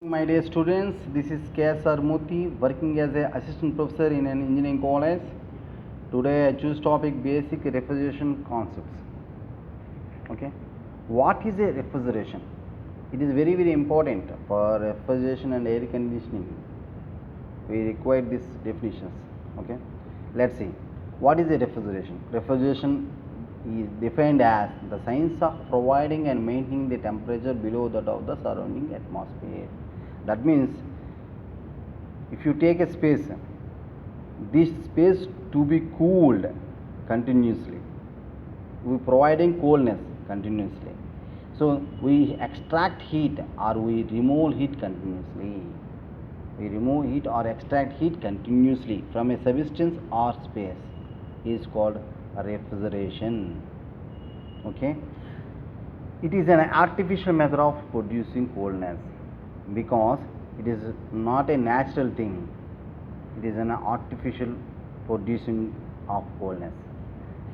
My dear students, this is K.S.R. Murthy working as an assistant professor in an engineering college. Today I choose topic basic refrigeration concepts. Okay, what is a refrigeration? It is very important for refrigeration and air conditioning. We require these definitions. Okay, let's see. What is a refrigeration? Refrigeration is defined as the science of providing and maintaining the temperature below that of the surrounding atmosphere. That means if you take a space, this space to be cooled continuously, we providing coolness continuously. So we extract heat or we remove heat continuously. We remove heat or extract heat continuously from a substance or space is called refrigeration. Okay, it is an artificial method of producing coolness because it is not a natural thing. It is an artificial producing of coolness.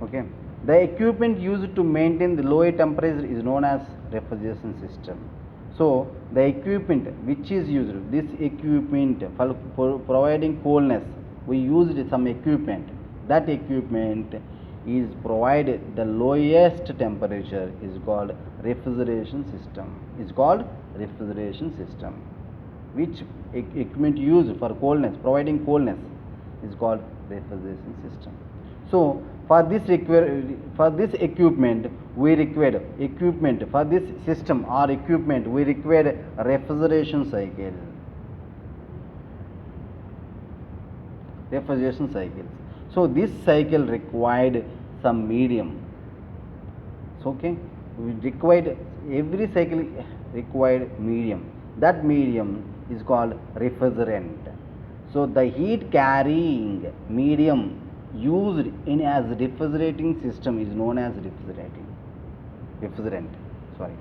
Okay, the equipment used to maintain the lower temperature is known as refrigeration system. So the equipment which is used, this equipment for providing coolness, we used some equipment. That equipment is provided the lowest temperature is called refrigeration system. Is called refrigeration system. Which equipment used for coolness, providing coolness, is called refrigeration system. So for this equipment we required equipment for this system or equipment we required refrigeration cycle. Refrigeration cycles. So this cycle required some medium. So okay, we required every cycle required medium. That medium is called refrigerant. So the heat carrying medium used in as refrigerating system is known as refrigerant. Sorry.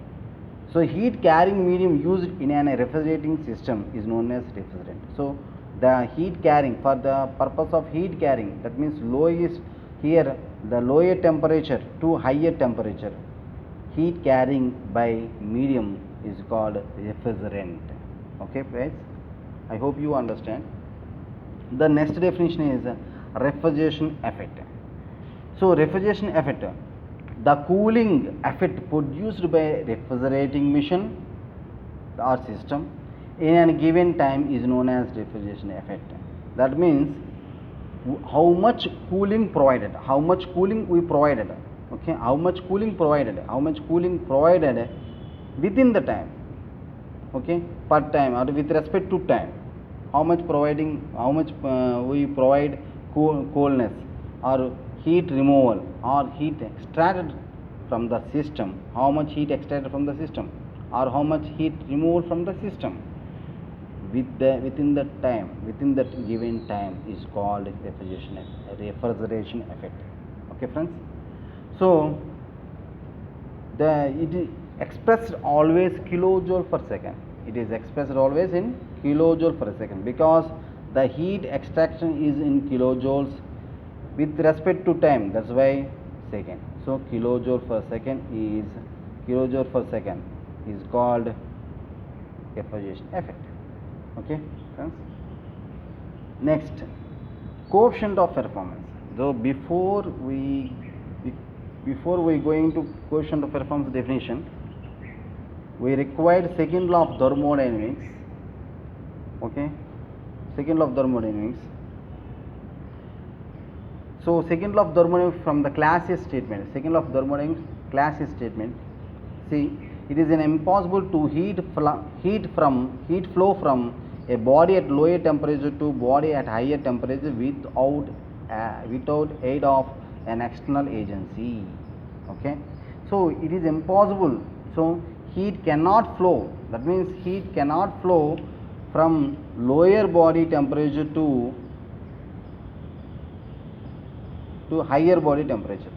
So heat carrying medium used in a refrigerating system is known as refrigerant. So the heat carrying, for the purpose of heat carrying, that means lowest here the lower temperature to higher temperature, heat carrying by medium is called refrigerant. Okay guys, I hope you understand. The next definition is refrigeration effect. So refrigeration effect, the cooling effect produced by refrigerating machine or system in a given time is known as refrigeration effect. That means how much cooling provided, how much cooling we provided. Okay, how much cooling provided within the time. Okay, per time or with respect to time, how much we provide coolness or heat removal or heat extracted from the system, how much heat extracted from the system or how much heat removed from the system within that given time is called refrigeration effect. Okay friends, so it is expressed always kilojoule per second. It is expressed always in kilojoule per second because the heat extraction is in kilojoules with respect to time. That's why second. So kilojoule per second is called refrigeration effect. Okay friends. Next, coefficient of performance. So before we going to coefficient of performance definition, we required second law of thermodynamics. Okay, second law of thermodynamics. So second law of thermodynamics from the Clausius statement. Second law of thermodynamics Clausius statement. See, it is impossible to heat flow from a body at lower temperature to body at higher temperature without aid of an external agency. Okay, so it is impossible. So heat cannot flow. That means heat cannot flow from lower body temperature to higher body temperature.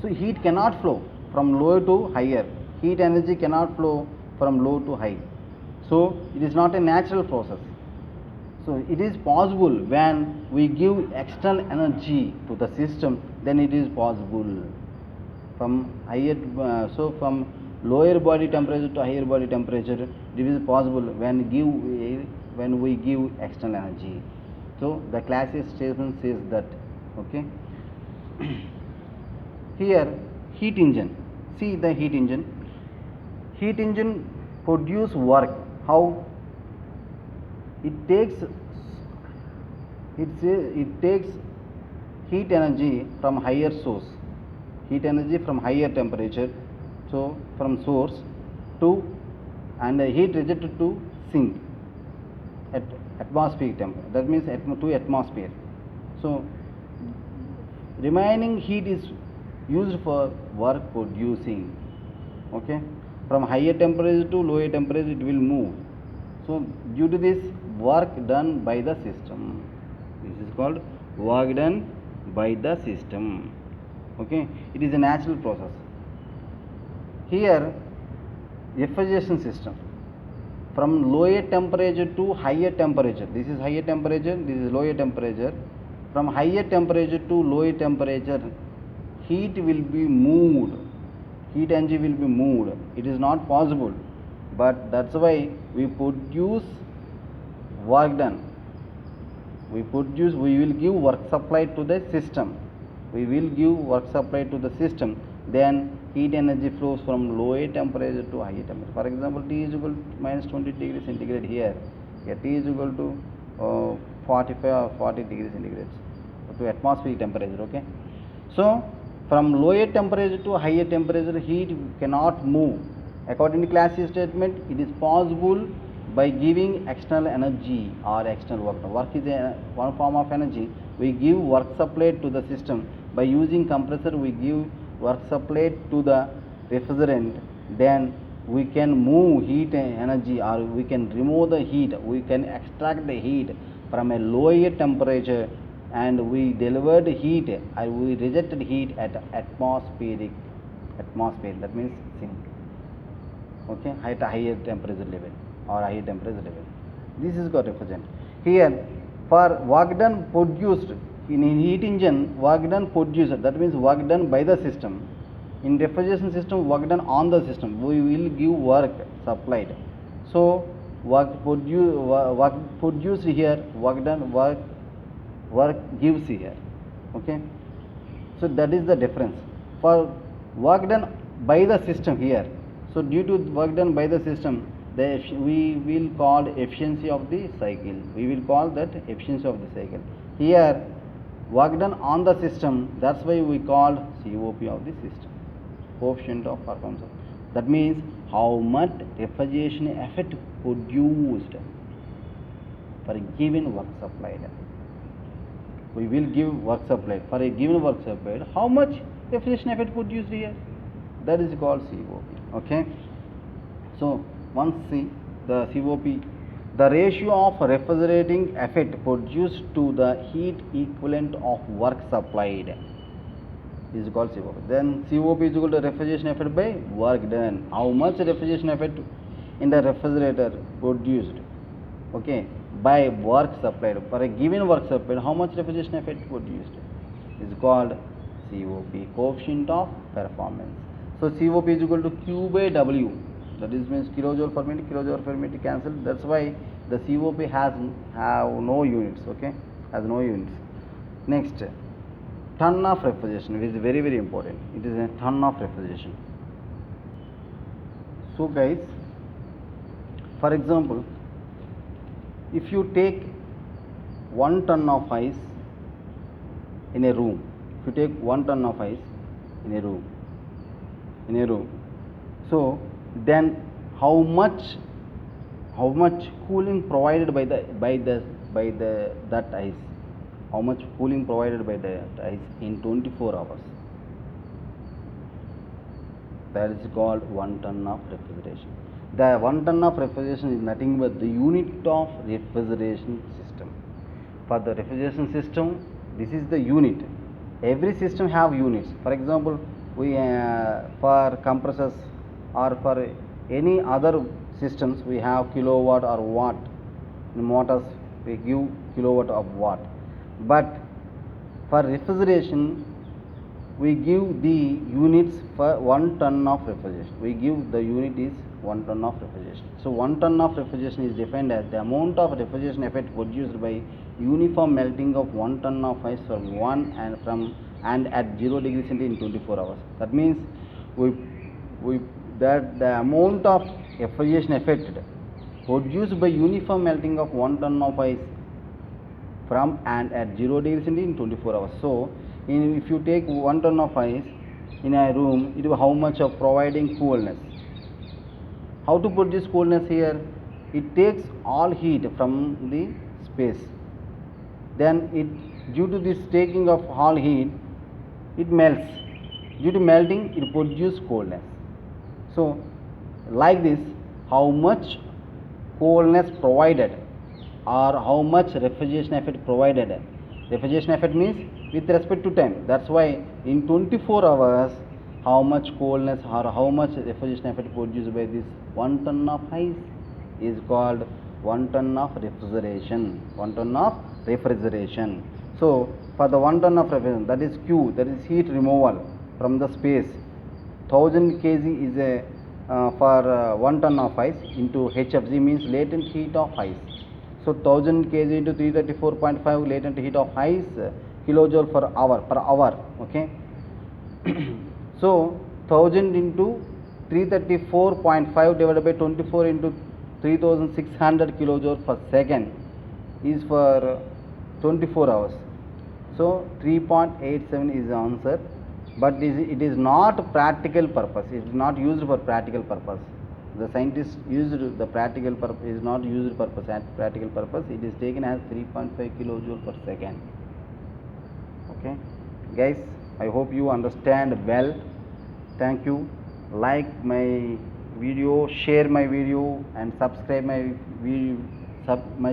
So heat cannot flow from low to higher. Heat energy cannot flow from low to high. So it is not a natural process. So it is possible when we give external energy to the system, then it is possible from higher from lower body temperature to higher body temperature. This is possible when we give external energy. So the Clausius statement says that. Okay. Here heat engine. See the heat engine. Heat engine produce work. How? It takes heat energy from higher source, heat energy from higher temperature, so from source to, and heat rejected to sink at atmospheric temperature, that means to atmosphere. So remaining heat is used for work producing. Okay, from higher temperature to lower temperature it will move. So due to this, work done by the system, this is called work done by the system. Okay, it is a natural process. Here refrigeration system, from lower temperature to higher temperature, this is higher temperature, this is lower temperature. From higher temperature to lower temperature, heat will be moved, heat energy will be moved. It is not possible, but that's why we produce work done. We will give work supply to the system. We will give work supply to the system. Then heat energy flows from lower temperature to higher temperature. For example, T is equal to minus 20 degrees centigrade here. Here T is equal to 45 or 40 degrees centigrade to atmospheric temperature. Okay. So from lower temperature to higher temperature, heat cannot move. According to Clausius statement, it is possible by giving external energy or external work. Work is one form of energy. We give work supply to the system. By using compressor, we give work supply to the refrigerant. Then we can move heat energy, or we can remove the heat. We can extract the heat from a lower temperature, and we delivered heat, or we rejected heat at atmosphere. That means sink. Okay, at a higher temperature level or higher temperature level. This is got refrigerant. Here, for work done produced in a heat engine, work done produced, that means work done by the system. In refrigeration system, work done on the system. We will give work supplied. So work produced here, work done, work gives here. Okay. So that is the difference. For work done by the system here, so due to work done by the system, we will call efficiency of the cycle. We will call that efficiency of the cycle. Here work done on the system, that's why we call COP of the system, coefficient of performance. That means how much refrigeration effect produced for a given work supplied. We will give work supplied for a given work supplied. How much refrigeration effect produced here? That is called COP. Okay. So once see the COP, the ratio of refrigerating effect produced to the heat equivalent of work supplied is called COP. Then COP is equal to refrigeration effect by work done. How much refrigeration effect in the refrigerator produced, okay, by work supplied. For a given work supplied, how much refrigeration effect produced is called COP, coefficient of performance. So COP is equal to Q by W. That is means kilojoule per minute cancelled. That's why the COP have no units. Okay, has no units. Next, ton of refrigeration, which is very, very important. It is a ton of refrigeration. So guys, for example, if you take 1 ton of ice in a room, if you take 1 ton of ice in a room, so then how much cooling provided by that ice? How much cooling provided by the ice in 24 hours? That is called 1 ton of refrigeration. The 1 ton of refrigeration is nothing but the unit of refrigeration system. For the refrigeration system, this is the unit. Every system have units. For example, we for compressors or for any other systems, we have kilowatt or watt. In motors, we give kilowatt of watt. But for refrigeration, we give the units for 1 ton of refrigeration. We give the unit is 1 ton of refrigeration. So 1 ton of refrigeration is defined as the amount of refrigeration effect produced by uniform melting of 1 ton of ice from 1 and at 0 degree centigrade in 24 hours. That means that the amount of refrigeration effect produced by uniform melting of 1 ton of ice from and at 0 degree centigrade in 24 hours. So if you take 1 ton of ice in a room, it will how much of providing coolness. How to produce coolness here? It takes all heat from the space. Then due to this taking of all heat, it melts. Due to melting, it produces coolness. So like this, how much coolness provided or how much refrigeration effect provided. Refrigeration effect means with respect to time. That's why in 24 hours, how much coolness or how much refrigeration effect produced by this 1 ton of ice is called 1 ton of refrigeration. 1 ton of refrigeration. So for the 1 ton of refrigeration, that is Q, that is heat removal from the space. 1000 kg is a for 1 ton of ice into HFG means latent heat of ice. So 1000 kg into 334.5 latent heat of ice kilojoule per hour. Okay. So 1000 into 334.5 divided by 24 into 3600 kilojoule per second is for 24 hours. So 3.87 is the answer, but it is not practical purpose. It is not used for practical purpose. The scientists used the practical purpose, is not used purpose at practical purpose. It is taken as 3.5 kilojoule per second. Okay, guys, I hope you understand well. Thank you. Like my video, share my video, and subscribe my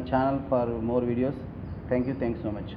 channel for more videos. Thank you. Thanks so much.